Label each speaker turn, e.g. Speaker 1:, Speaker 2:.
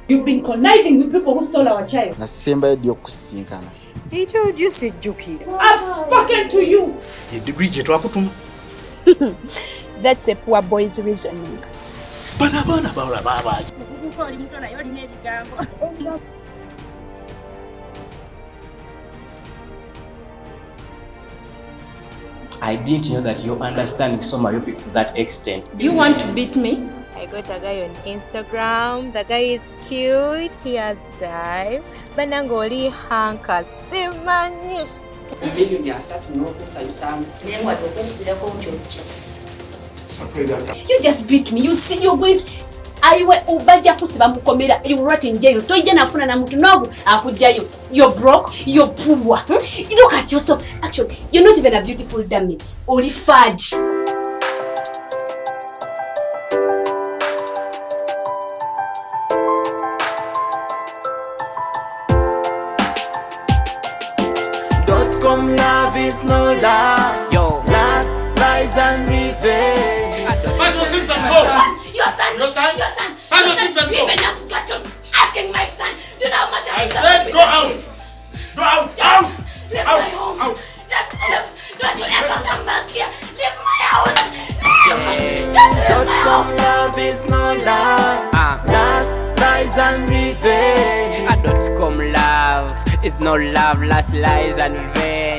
Speaker 1: You've been conniving with people who stole our child.
Speaker 2: Nasemba dio kusinkana.
Speaker 3: He told you Sejukira.
Speaker 1: I've spoken to you.
Speaker 4: Degree jetwakutuma.
Speaker 3: That's a poor boy's reasoning.
Speaker 4: Bana baba.
Speaker 5: I didn't know that you understand Kiswahili to that extent.
Speaker 1: Do you want to beat me?
Speaker 3: I got a guy on Instagram. The guy is cute. He has time. Banangoli hanka simanish.
Speaker 1: You just beat me. You see, you're going. Aiwe ubaja kusiba mukomera. You rot in jail. Toije nafuna na mtu nobu akujayo. You're broke. You're poor. You look at yourself. Actually, you're not even a beautiful damage. Only fudge.
Speaker 6: DOTCOM love is no love. Yo, last lies and revenge.
Speaker 1: Your son. You even have got to asking my son. You know how much I
Speaker 4: said go out. Go out.
Speaker 1: Leave my home. Just leave. Don't you ever come back here. Leave my house.
Speaker 6: DOTCOM love is no love. Last lies and revenge.
Speaker 7: DOTCOM love is no love, last lies and revenge.